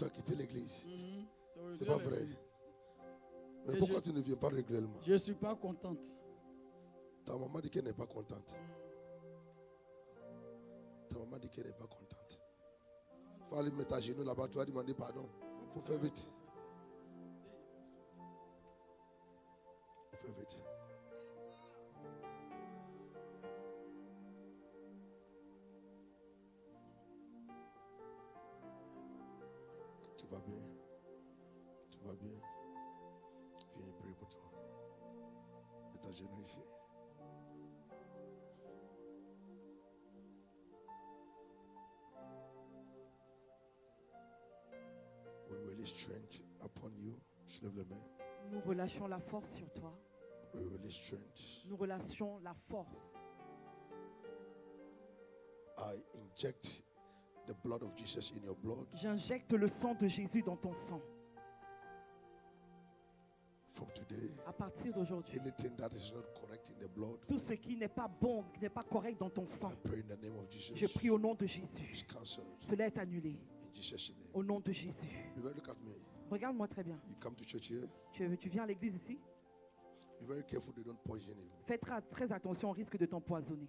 tu as quitté l'église. Mhm. C'est pas vrai. Mais Et pourquoi tu ne viens pas régulièrement? Je ne suis pas contente. Ta maman dit qu'elle n'est pas contente. Ta maman dit qu'elle n'est pas contente. Il faut aller mettre à genoux là-bas, tu vas demander pardon. Il faut faire vite. Il faut faire vite. Tu vas bien. Tu vas bien. Viens prier pour toi. Mets ta genou ici. We release strength upon you. Je lève les mains. Nous relâchons la force sur toi. We release strength. Nous relâchons la force. I inject the blood of Jesus in your blood. J'injecte le sang de Jésus dans ton sang. From today, À partir d'aujourd'hui, anything that is not correct in the blood, tout ce qui n'est pas bon, qui n'est pas correct dans ton sang, I pray in the name of Jesus. je prie au nom de It's Jésus. cancelled Cela est annulé. in Jesus' name. Au nom de Jésus. You better look at me. Regarde-moi très bien. You come to church here. Tu viens à l'église ici? Be very careful they don't poison you. Fais très attention au risque de t'empoisonner.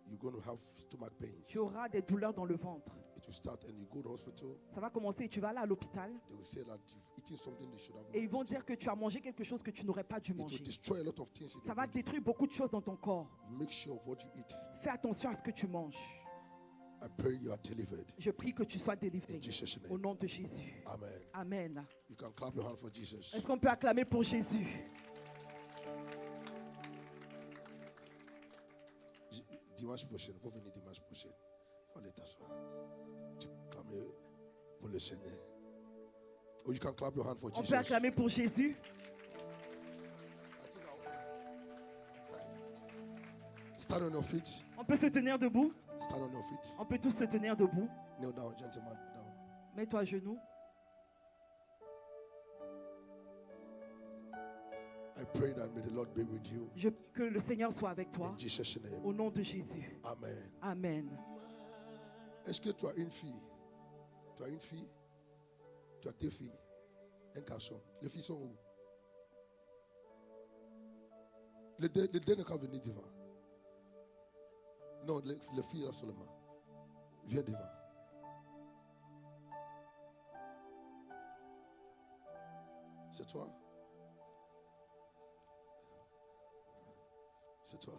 You're going to have stomach pains. Tu auras des douleurs dans le ventre. It will start and you go to hospital. Ça va commencer et tu vas aller à l'hôpital They will say that you've eaten something they should have et not ils vont eaten. dire que tu as mangé quelque chose que tu n'aurais pas dû It will manger. destroy a lot of things in Ça your va body. détruire beaucoup de choses dans ton corps. Make sure of what you eat. Fais attention à ce que tu manges. I pray you are delivered. Je prie que tu sois délivré. In Jesus' name. Au nom de Jésus. Amen. Amen. You can clap your hand for Jesus. Est-ce qu'on peut acclamer pour Jésus? Dimanche prochain, vous venez dimanche prochain. Faut aller t'asseoir. Tu peux clamer pour le Seigneur. Or you can clap your hand for On Jesus. peut acclamer pour Jésus? Stand on your feet. On peut se tenir debout? Stand on your feet. On peut tous se tenir debout. Kneel down, gentlemen. Down. Mets-toi à genoux. I pray that may the Lord be with you. Je prie que le Seigneur soit avec toi. In Jesus' name. Au nom de Jésus. Amen. Amen. Est-ce que tu as une fille? Tu as une fille? Tu as deux filles? Un garçon? Les filles sont où? Les deux ne peuvent venir devant. Non, les filles là seulement. Viens devant. C'est toi? C'est toi.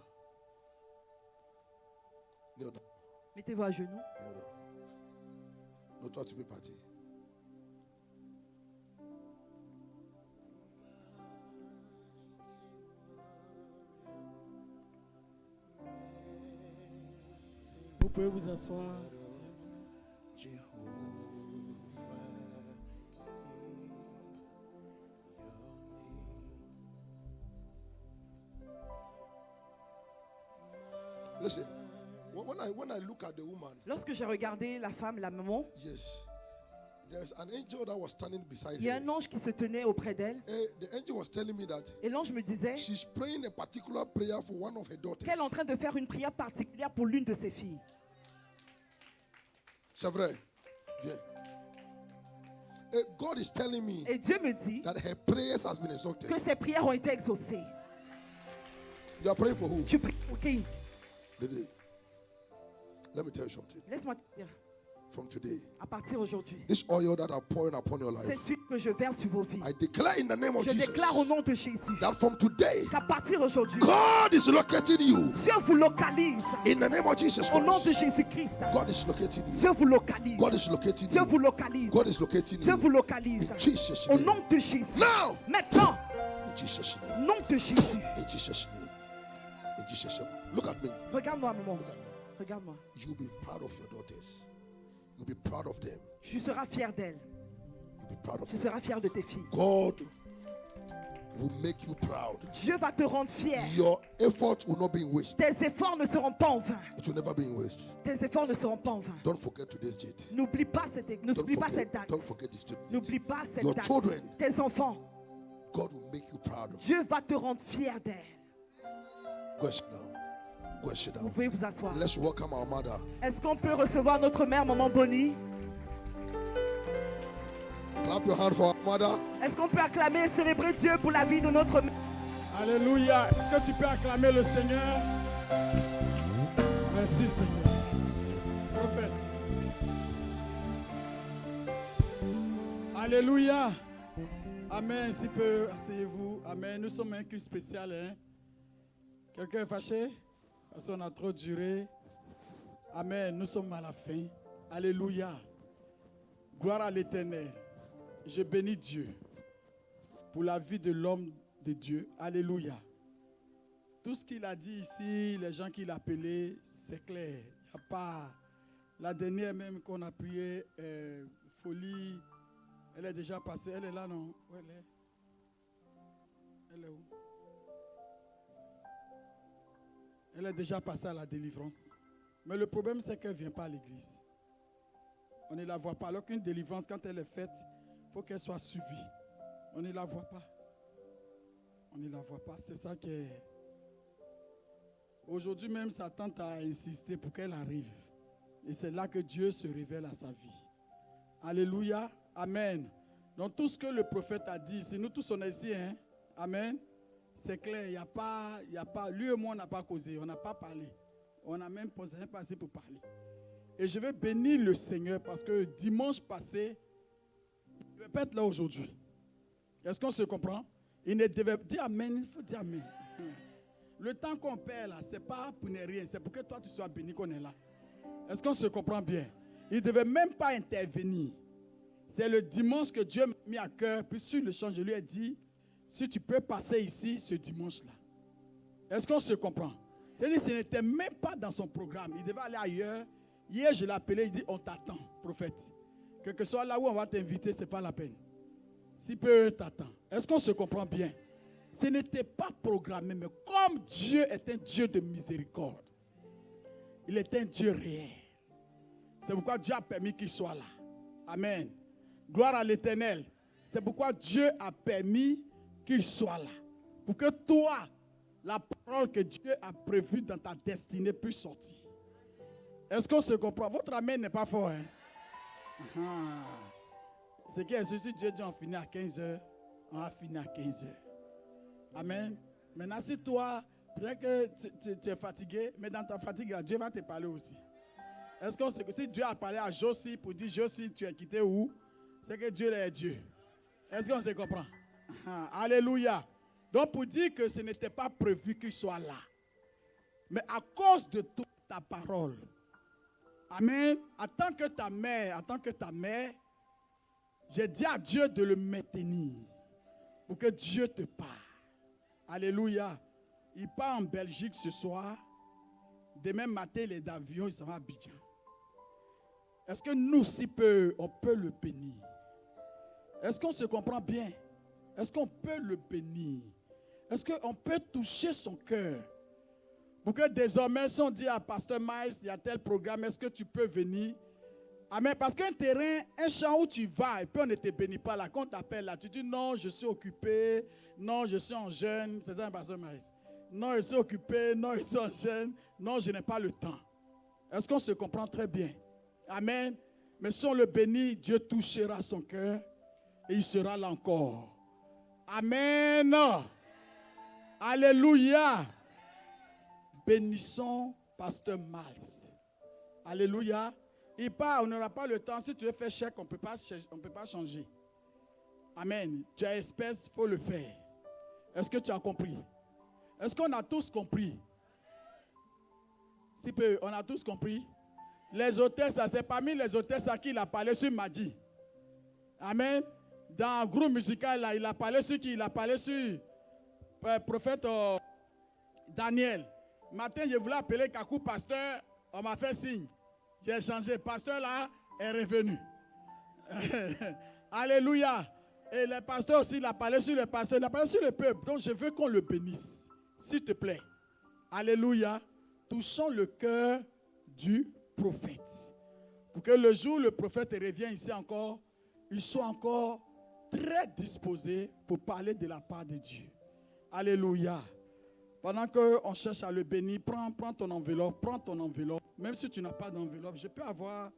Kneel down. Mettez-vous à genoux. Kneel down. Non, toi, tu peux partir. Vous pouvez vous asseoir. Listen, when I look at the woman, Lorsque j'ai regardé la femme, la maman, yes, there's an angel that was standing beside il y a her. un ange qui se tenait auprès d'elle. The angel was telling me that Et l'ange me disait she's praying a particular prayer for one of her daughters. qu'elle est en train de faire une prière particulière pour l'une de ses filles. C'est vrai. Viens. God is telling me Et Dieu me dit that her prayers has been exalted. que ses prières ont été exaucées. You are praying for who? Tu pries pour qui? Let me tell you something. Laisse-moi te dire, From today, à partir d'aujourd'hui, this oil that I'm pouring upon your life, cette huile que je verse sur vos vies, I declare in the name of je Jesus déclare au nom de Jésus that from today, qu'à partir d'aujourd'hui, God is locating you. Dieu vous localise. In the name of Jesus Au nom de Christ, Jésus-Christ, God is locating you. Dieu vous localise. God is locating Dieu vous you. localise. God is locating Dieu vous you. localise. In Jesus' Au name. nom de Jésus. Now, Maintenant, in Jesus' au name. nom de Jésus. In Jesus' name. In Jesus' name. Look at me. Regarde-moi, maman. Look at me. Regarde-moi. You'll be proud of your daughters. You'll be proud of them. Tu seras fier d'elle. You'll be proud of Tu them. seras fier de tes filles. God will make you proud. Dieu va te rendre fier. Your efforts will not be in waste. Tes efforts ne seront pas en vain. It will never be in waste. Tes efforts ne seront pas en vain. Don't forget today's date. N'oublie pas cette date. Don't forget this date. N'oublie pas cette Your date. children, Tes enfants, God will make you proud of. Dieu va te rendre fier d'elle. Go and sit down. Go and sit Vous down. pouvez vous asseoir. Let's welcome our mother. Est-ce qu'on peut recevoir notre mère, maman Bonnie? Clap your hand for our mother. Est-ce qu'on peut acclamer et célébrer Dieu pour la vie de notre mère? Alléluia. Est-ce que tu peux acclamer le Seigneur? Merci Seigneur. Prophète. Alléluia. Amen. Si peu, asseyez-vous. Amen. Nous sommes un culte spécial. Hein? Quelqu'un est fâché? Parce qu'on a trop duré. Amen. Nous sommes à la fin. Alléluia. Gloire à l'Éternel. Je bénis Dieu pour la vie de l'homme de Dieu. Alléluia. Tout ce qu'il a dit ici, les gens qu'il a appelés, c'est clair. Il n'y a pas... La dernière même qu'on a prié, folie, elle est déjà passée. Elle est là, non? Où elle est? Elle est où? Elle est déjà passée à la délivrance. Mais le problème, c'est qu'elle ne vient pas à l'église. On ne la voit pas. Alors qu'une délivrance, quand elle est faite, il faut qu'elle soit suivie. On ne la voit pas. On ne la voit pas. C'est ça qui est... Aujourd'hui même, sa tante a insisté pour qu'elle arrive. Et c'est là que Dieu se révèle à sa vie. Alléluia. Amen. Donc tout ce que le prophète a dit, c'est nous tous on est ici. Hein? Amen. C'est clair. Il n'y a pas... Lui et moi, on n'a pas causé. On n'a pas parlé. On n'a même pas passé pour parler. Et je vais bénir le Seigneur parce que dimanche passé, il ne devait pas être là aujourd'hui. Est-ce qu'on se comprend? Il ne devait dire Amen, il faut dire Amen. Le temps qu'on perd là, ce n'est pas pour ne rien, c'est pour que toi tu sois béni qu'on est là. Est-ce qu'on se comprend bien? Il ne devait même pas intervenir. C'est le dimanche que Dieu m'a mis à cœur, puis sur le champ, je lui ai dit, si tu peux passer ici ce dimanche-là. Est-ce qu'on se comprend? C'est-à-dire ce n'était même pas dans son programme. Il devait aller ailleurs. Hier, je l'ai appelé, il dit, on t'attend, prophète. Quel que soit là où on va t'inviter, ce n'est pas la peine. Si peu t'attend. Est-ce qu'on se comprend bien? Ce n'était pas programmé, mais comme Dieu est un Dieu de miséricorde, il est un Dieu réel. C'est pourquoi Dieu a permis qu'il soit là. Amen. Gloire à l'Éternel. C'est pourquoi Dieu a permis qu'il soit là. Pour que toi, la parole que Dieu a prévue dans ta destinée puisse sortir. Est-ce qu'on se comprend? Votre amen n'est pas fort. Hein? C'est que si Dieu dit on finit à 15h, on va finir à 15h. Amen. Maintenant, si toi, peut-être que tu es fatigué, mais dans ta fatigue, Dieu va te parler aussi. Est-ce qu'on sait que si Dieu a parlé à Josie pour dire Josie, tu es quitté où? C'est que Dieu est Dieu. Est-ce qu'on se comprend? Alléluia. Donc, pour dire que ce n'était pas prévu qu'il soit là. Mais à cause de toute ta parole. Amen. En tant que ta mère, j'ai dit à Dieu de le maintenir. Pour que Dieu te parle. Alléluia. Il part en Belgique ce soir. Demain matin, il est d'avion, il s'en va à Abidjan. Est-ce que nous, si peu, on peut le bénir? Est-ce qu'on se comprend bien? Est-ce qu'on peut le bénir? Est-ce qu'on peut toucher son cœur? Pour que désormais, si on dit à Pasteur Miles, il y a tel programme, est-ce que tu peux venir? Amen. Parce qu'un terrain, un champ où tu vas, et puis on ne te bénit pas là, quand on t'appelle là, tu dis non, je suis occupé, non, je suis en jeûne, c'est ça, Pasteur Miles. Non, je suis occupé, non, je suis en jeûne, non, je n'ai pas le temps. Est-ce qu'on se comprend très bien? Amen. Mais si on le bénit, Dieu touchera son cœur et il sera là encore. Amen. Alléluia. Bénissons Pasteur Miles. Alléluia. Il part, on n'aura pas le temps. Si tu veux faire chèque, on ne peut pas changer. Amen. Tu as espèce, il faut le faire. Est-ce que tu as compris? Est-ce qu'on a tous compris? Si peu, on a tous compris? Les hôtesses, c'est parmi les hôtesses à qui il a parlé sur Madi. Amen. Dans le groupe musical, là, il a parlé sur qui? Il a parlé sur le prophète Daniel. Matin, je voulais appeler Kakou pasteur. On m'a fait signe. J'ai changé. Pasteur là est revenu. Alléluia. Et le pasteur aussi, il a parlé sur le pasteur. Il a parlé sur le peuple. Donc, je veux qu'on le bénisse. S'il te plaît. Alléluia. Touchons le cœur du prophète. Pour que le jour où le prophète revient ici encore, il soit encore très disposé pour parler de la part de Dieu. Alléluia. Pendant qu'on cherche à le bénir, prends ton enveloppe, Même si tu n'as pas d'enveloppe, je peux avoir...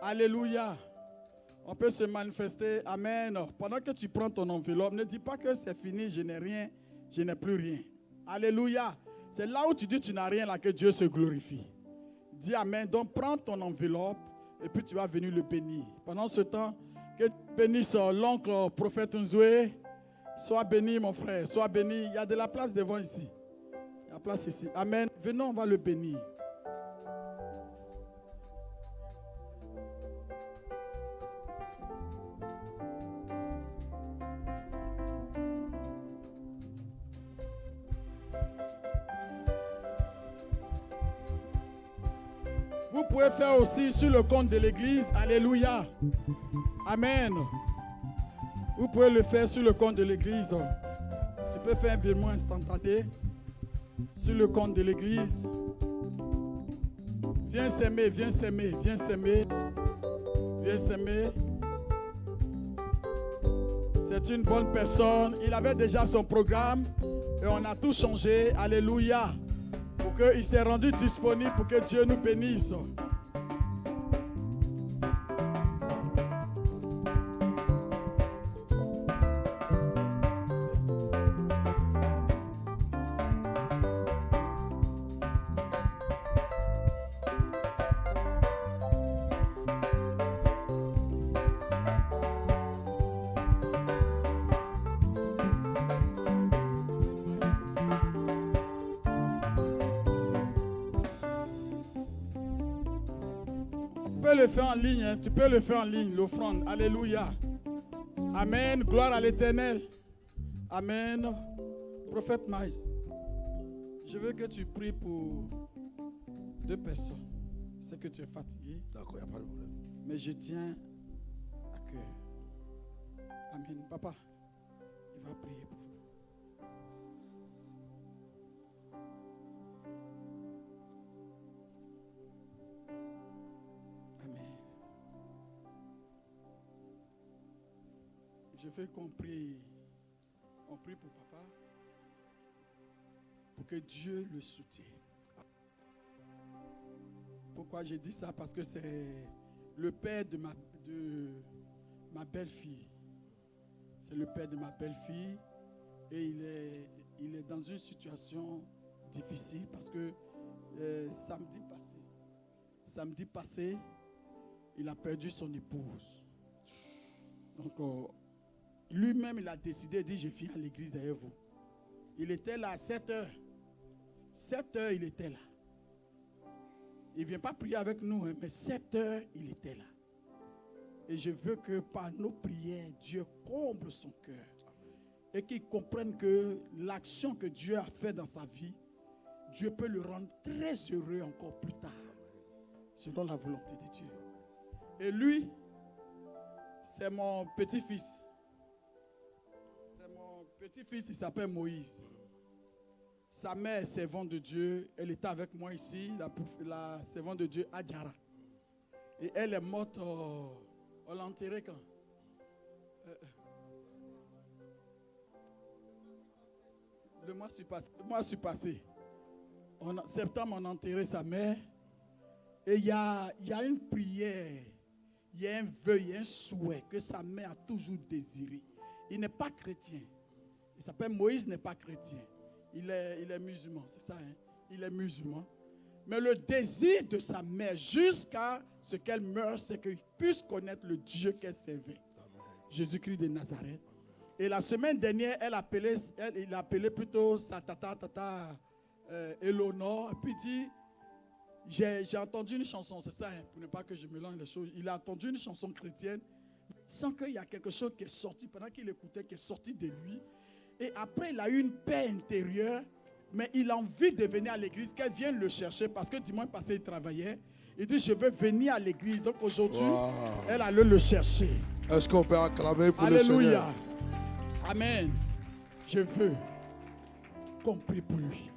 Alléluia. On peut se manifester. Amen. Pendant que tu prends ton enveloppe, ne dis pas que c'est fini, je n'ai rien, je n'ai plus rien. Alléluia. C'est là où tu dis que tu n'as rien, là que Dieu se glorifie. Dis Amen. Donc prends ton enveloppe et puis tu vas venir le bénir. Pendant ce temps, que tu bénisses l'oncle prophète Nzoué. Sois béni mon frère, sois béni. Il y a de la place devant ici. Il y a la place ici. Amen. Venons, on va le bénir. Vous pouvez faire aussi sur le compte de l'église. Alléluia. Amen. Vous pouvez le faire sur le compte de l'église. Tu peux faire un virement instantané sur le compte de l'église. Viens s'aimer, viens s'aimer, viens s'aimer. Viens s'aimer. C'est une bonne personne. Il avait déjà son programme et on a tout changé. Alléluia. Pour qu'il s'est rendu disponible pour que Dieu nous bénisse. Tu peux le faire en ligne, hein? Tu peux le faire en ligne, l'offrande. Alléluia. Amen. Gloire à l'Éternel. Amen. Prophète Maïs, je veux que tu pries pour 2 personnes. Je sais que tu es fatigué. D'accord, il n'y a pas de problème. Mais je tiens à cœur. Amen. Papa, il va prier pour vous. Amen. Je veux qu'on prie. On prie pour papa. Pour que Dieu le soutienne. Pourquoi j'ai dit ça? Parce que c'est le père de ma belle-fille. C'est le père de ma belle-fille. Et il est dans une situation difficile parce que samedi passé, il a perdu son épouse. Donc, lui-même, il a décidé, il dit, je viens à l'église avec vous. Il était là à 7 heures. 7 heures, il était là. Il ne vient pas prier avec nous, mais 7 heures, il était là. Et je veux que par nos prières, Dieu comble son cœur. Et qu'il comprenne que l'action que Dieu a faite dans sa vie, Dieu peut le rendre très heureux encore plus tard. Selon la volonté de Dieu. Et lui, c'est mon petit-fils. C'est mon petit-fils, il s'appelle Moïse. Sa mère est servante de Dieu. Elle était avec moi ici, la servante de Dieu, Adjara. Et elle est morte, on l'a enterrée quand? Le mois suis passé. En septembre, on a enterré sa mère. Et il y a une prière, il y a un vœu, il y a un souhait que sa mère a toujours désiré. Il n'est pas chrétien. Il s'appelle Moïse, n'est pas chrétien. Il est musulman, c'est ça, hein? Il est musulman. Mais le désir de sa mère, jusqu'à ce qu'elle meure, c'est qu'il puisse connaître le Dieu qu'elle servait. Jésus-Christ de Nazareth. Et la semaine dernière, il a appelé plutôt sa tata Eleonore. Et puis il dit, j'ai entendu une chanson, c'est ça, hein, pour ne pas que je mélange les choses. Il a entendu une chanson chrétienne, sans qu'il y a quelque chose qui est sorti, pendant qu'il écoutait, qui est sorti de lui. Et après, il a eu une paix intérieure, mais il a envie de venir à l'église, qu'elle vienne le chercher, parce que dimanche passé, il travaillait. Il dit, je veux venir à l'église. Donc aujourd'hui, elle allait le chercher. Est-ce qu'on peut acclamer pour le Seigneur? Alléluia. Amen. Je veux qu'on prie pour lui.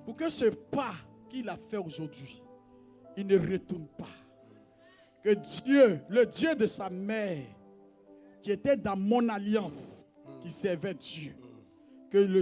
Pour que ce pas qu'il a fait aujourd'hui, il ne retourne pas. Que Dieu, le Dieu de sa mère, qui était dans mon alliance, qui servait Dieu, que le